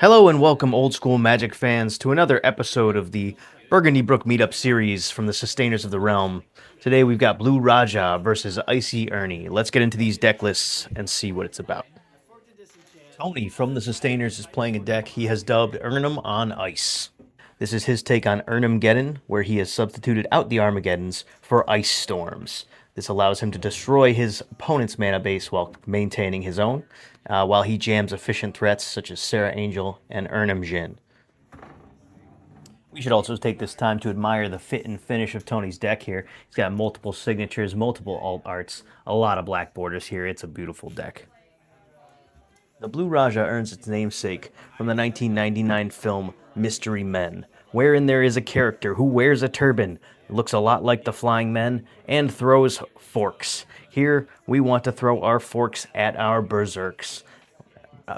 Hello and welcome, old school Magic fans, to another episode of the Burgundy Brook Meetup series from the Sustainers of the Realm. Today we've got Blue Raja versus Icy Ernie. Let's get into these deck lists and see what it's about. Tony from the Sustainers is playing a deck he has dubbed Ernham on Ice. This is his take on Ernham where he has substituted out the Armageddons for Ice Storms. This allows him to destroy his opponent's mana base while maintaining his own, while he jams efficient threats such as Sarah Angel and Ernham. We should also take this time to admire the fit and finish of Tony's deck here. He's got multiple signatures, multiple alt arts, a lot of black borders here. It's a beautiful deck. The Blue Raja earns its namesake from the 1999 film Mystery Men, wherein there is a character who wears a turban, looks a lot like the Flying Men, and throws forks. Here, we want to throw our forks at our berserks,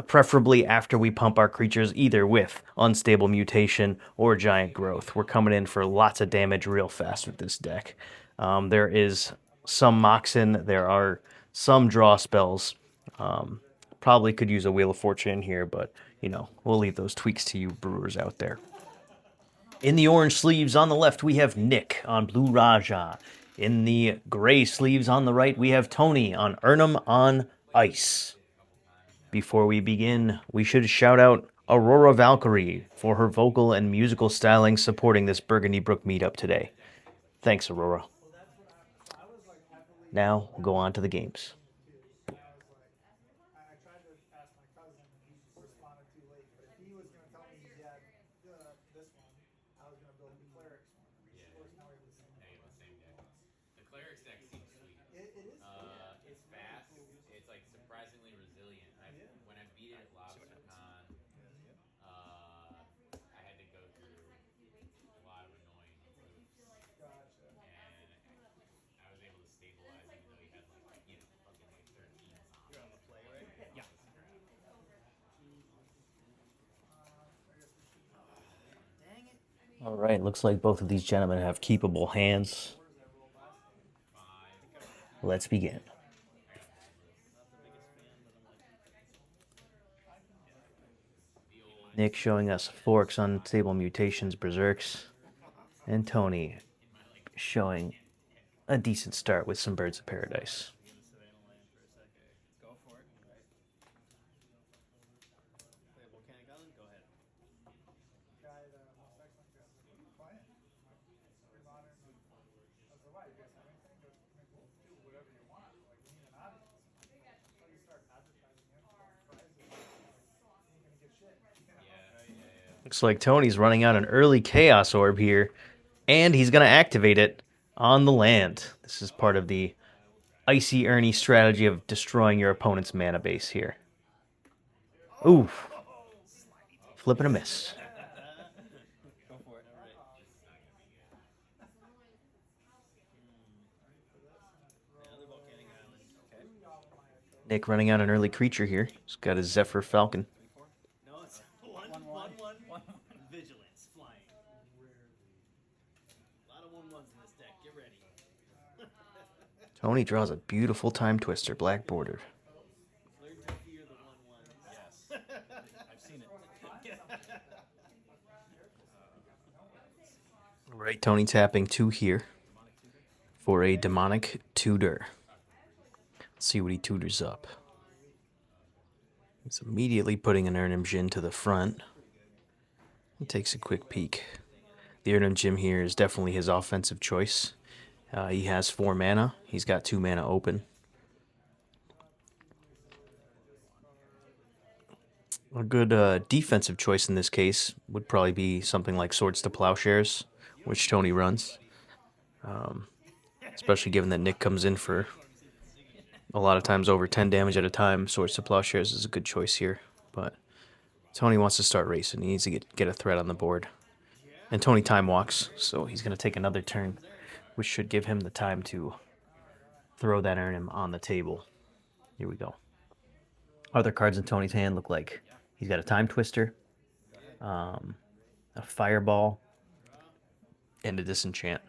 preferably after we pump our creatures either with Unstable Mutation or Giant Growth. We're coming in for lots of damage real fast with this deck. There is some Moxen, there are some draw spells. Probably could use a Wheel of Fortune here, but, we'll leave those tweaks to you brewers out there. In the orange sleeves on the left, we have Nick on Blue Raja. In the gray sleeves on the right, we have Tony on Ernham on Ice. Before we begin, we should shout out Aurora Valkyrie for her vocal and musical styling supporting this Burgundy Brook meetup today. Thanks, Aurora. Now, we'll go on to the games. All right, looks like both of these gentlemen have keepable hands. Let's begin. Nick showing us Forks, Unstable Mutations, Berserks, and Tony showing a decent start with some Birds of Paradise. Looks like Tony's running out an early Chaos Orb here, and he's going to activate it on the land. This is part of the Icy Ernie strategy of destroying your opponent's mana base here. Oof. Flip and a miss. Nick running out an early creature here. He's got his Zephyr Falcon. Tony draws a beautiful Time Twister, black bordered. Right, Tony tapping 2 here for a demonic tutor. Let's see what he tutors up. He's immediately putting an Ernham to the front. He takes a quick peek. The Ernham here is definitely his offensive choice. He has 4 mana. He's got 2 mana open. A good defensive choice in this case would probably be something like Swords to Plowshares, which Tony runs. Especially given that Nick comes in for a lot of times over 10 damage at a time. Swords to Plowshares is a good choice here. But Tony wants to start racing. He needs to get a threat on the board. And Tony time walks, so he's going to take another turn, which should give him the time to throw that Ernham on the table. Here we go. Other cards in Tony's hand look like he's got a Time Twister, a Fireball, and a Disenchant.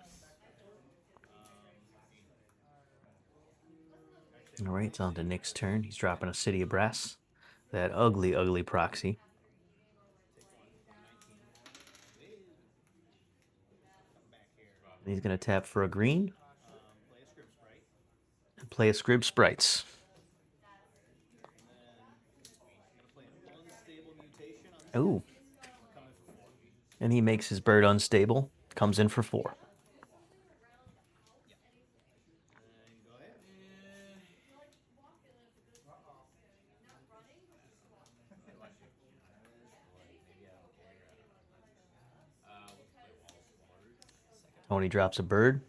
All right, it's on to Nick's turn. He's dropping a City of Brass, that ugly, ugly proxy. He's going to tap for a green and play a Scrib Sprites. Ooh. And he makes his bird unstable. Comes in for 4. Tony drops a bird.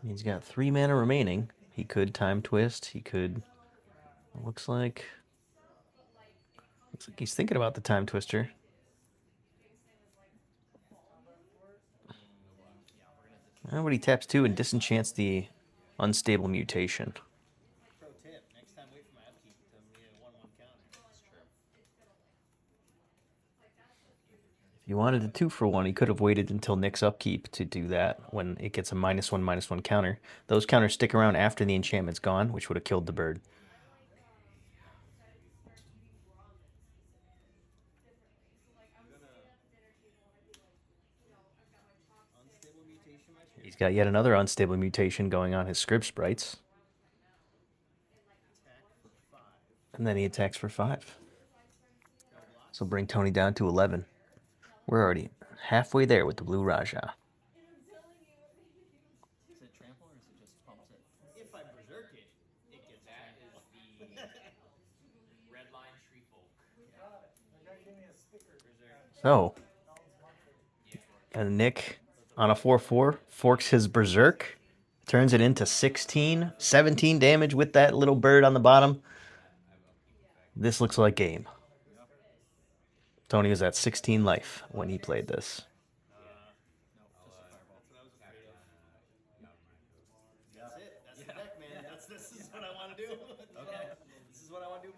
He's got 3 mana remaining. He could time twist. He could. Looks like he's thinking about the time twister. But he taps 2 and disenchants the unstable mutation. If you wanted a 2-for-1, he could have waited until Nick's upkeep to do that when it gets a -1/-1 counter. Those counters stick around after the enchantment's gone, which would have killed the bird. He's got yet another unstable mutation going on his Scrib Sprites. And then he attacks for 5. So bring Tony down to 11. We're already halfway there with the Blue Raja. So, and Nick on a 4/4 forks his Berserk, turns it into 16, 17 damage with that little bird on the bottom. This looks like game. Tony was at 16 life when he played this.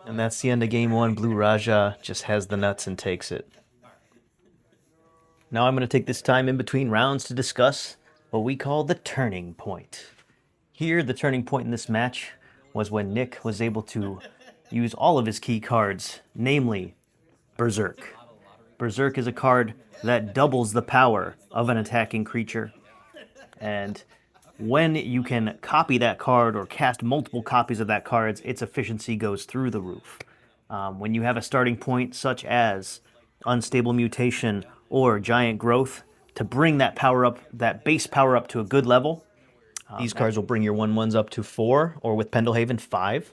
And that's the end of game 1. Blue Raja just has the nuts and takes it. Now I'm going to take this time in between rounds to discuss what we call the turning point. Here, the turning point in this match was when Nick was able to use all of his key cards, namely Berserk. Berserk is a card that doubles the power of an attacking creature. And when you can copy that card or cast multiple copies of that card, its efficiency goes through the roof. When you have a starting point such as Unstable Mutation or Giant Growth, to bring that power up, that base power up to a good level, these cards will bring your 1/1s up to 4, or with Pendelhaven, 5.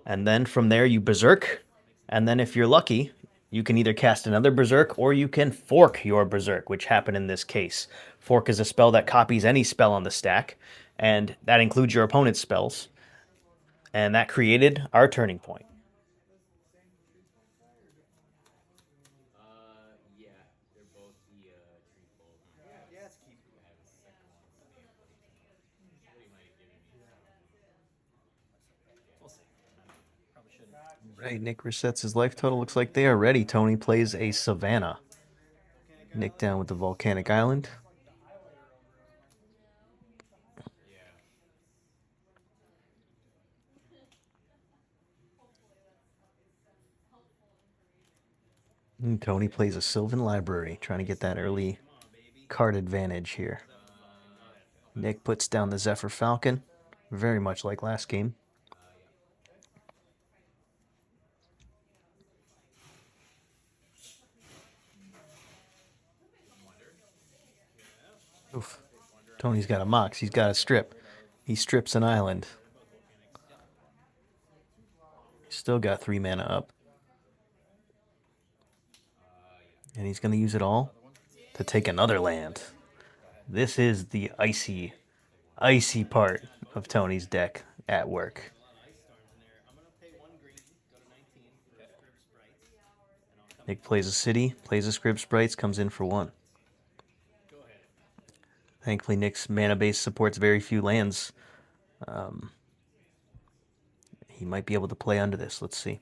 And then from there you Berserk, and then if you're lucky, you can either cast another Berserk or you can fork your Berserk, which happened in this case. Fork is a spell that copies any spell on the stack, and that includes your opponent's spells. And that created our turning point. Right, Nick resets his life total. Looks like they are ready. Tony plays a Savannah. Nick down with the Volcanic Island. And Tony plays a Sylvan Library, trying to get that early card advantage here. Nick puts down the Zephyr Falcon, very much like last game. Oof. Tony's got a Mox. He's got a strip. He strips an island. He's still got 3 mana up. And he's going to use it all to take another land. This is the icy part of Tony's deck at work. Nick plays a city, plays a Scrib Sprites, comes in for 1. Thankfully, Nick's mana base supports very few lands. He might be able to play under this. Let's see.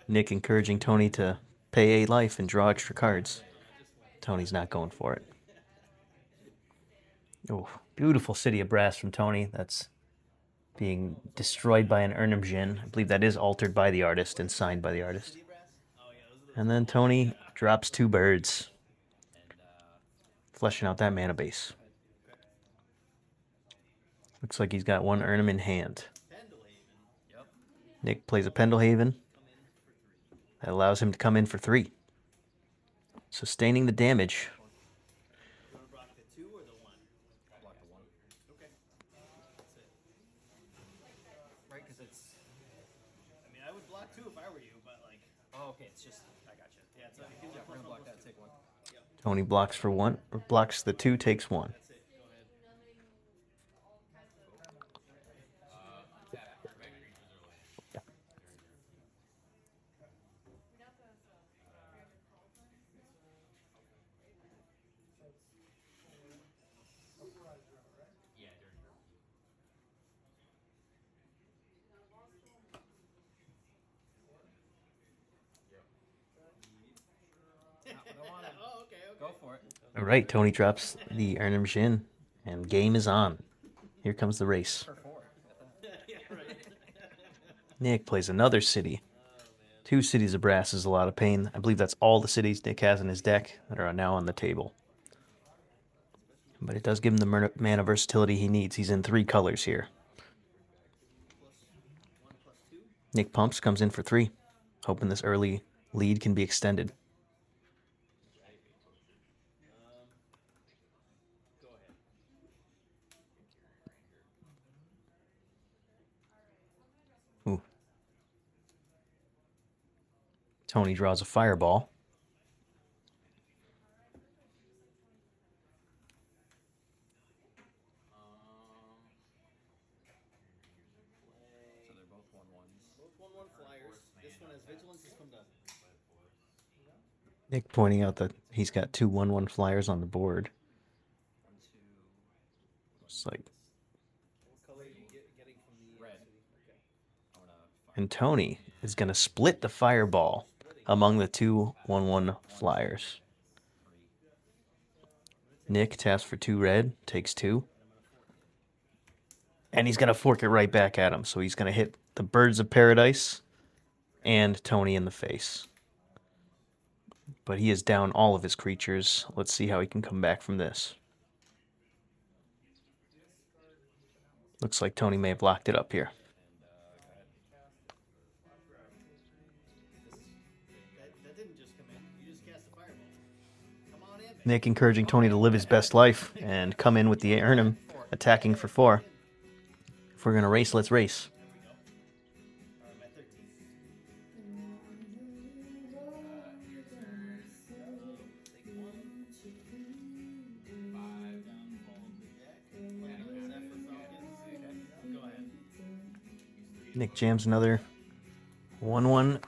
Nick encouraging Tony to pay 8 life and draw extra cards. Tony's not going for it. Oh, beautiful City of Brass from Tony. That's being destroyed by an Ernham Jin. I believe that is altered by the artist and signed by the artist. And then Tony drops 2 birds, fleshing out that mana base. Looks like he's got 1 Ernham in hand. Nick plays a Pendelhaven. That allows him to come in for 3. Sustaining the damage. Right, because it's. I mean, I would block 2 if I were you, but like. Oh, okay, it's just. I got you. Yeah, it's we're gonna block that. Take 1. Tony blocks for 1, or blocks the 2, takes 1. Oh, okay. Go for it. All right, Tony drops the Ernham Jin, and game is on. Here comes the race. Nick plays another city. 2 cities of brass is a lot of pain. I believe that's all the cities Nick has in his deck that are now on the table. But it does give him the mana versatility he needs. He's in 3 colors here. Nick pumps, comes in for 3, hoping this early lead can be extended. Ooh. Tony draws a fireball. So they're both 1/1s. Both 1/1 flyers. This one has vigilance. This one doesn't. Nick pointing out that he's got 2 1/1 flyers on the board. It's like. What color are you getting from the red? Okay. And Tony is going to split the fireball among the 2 1/1 flyers. Nick taps for 2 red, takes 2. And he's going to fork it right back at him. So he's going to hit the Birds of Paradise and Tony in the face. But he is down all of his creatures. Let's see how he can come back from this. Looks like Tony may have locked it up here. That didn't just come in. You just cast the fireball. Come on in. Nick encouraging Tony to live his best life and come in with the Ernham, attacking for 4. If we're going to race, let's race. Nick jams another 1/1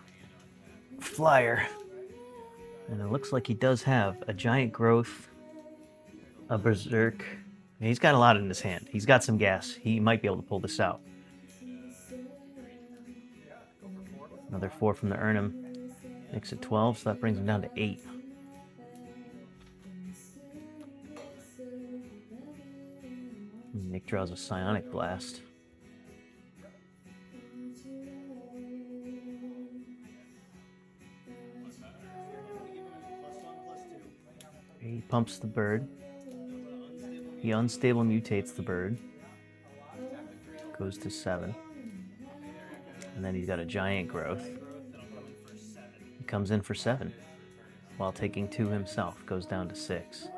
flyer. And it looks like he does have a Giant Growth, a Berserk. And he's got a lot in his hand. He's got some gas. He might be able to pull this out. Another 4 from the Ernham. Nick's at 12, so that brings him down to 8. Nick draws a Psionic Blast. He pumps the bird. He unstable mutates the bird. Goes to 7. And then he's got a Giant Growth. He comes in for 7. While taking 2 himself. Goes down to 6.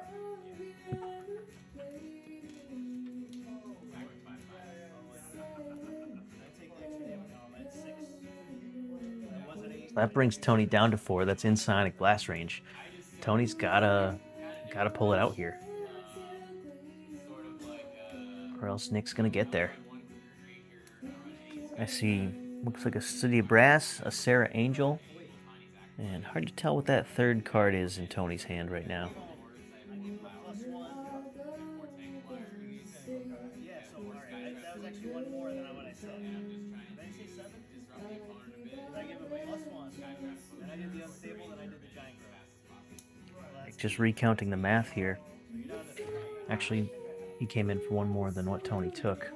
So that brings Tony down to 4. That's in Psionic Blast range. Tony's gotta pull it out here. Or else Nick's gonna get there. I see, looks like a City of Brass, a Sarah Angel, and hard to tell what that 3rd card is in Tony's hand right now. Yeah, so alright, that was actually 1 more than what I said. Did I say 7? Did I give him a +1? Then I did the unstable, then I did the Giant Growth. Just recounting the math here. Actually, he came in for 1 more than what Tony took.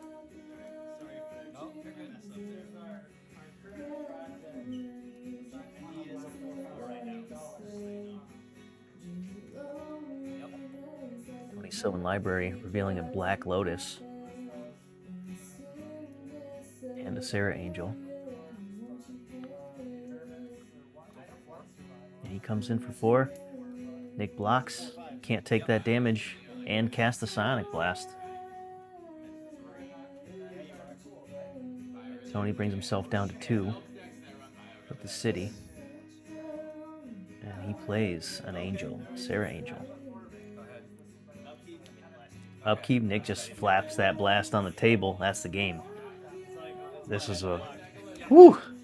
Sylvan Library, revealing a Black Lotus and a Sarah Angel. And he comes in for 4. Nick blocks, can't take that damage, and cast the Sonic Blast. Tony brings himself down to 2 with the city. And he plays an Angel, Sarah Angel. Upkeep, Nick just flaps that blast on the table. That's the game. This is a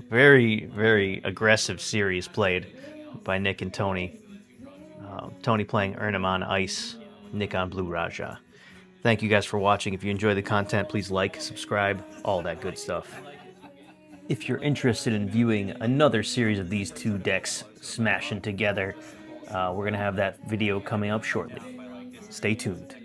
very, very aggressive series played by Nick and Tony. Tony playing Ernham on ice, Nick on Blue Raja. Thank you guys for watching. If you enjoy the content, please like, subscribe, all that good stuff. If you're interested in viewing another series of these 2 decks smashing together, we're going to have that video coming up shortly. Stay tuned.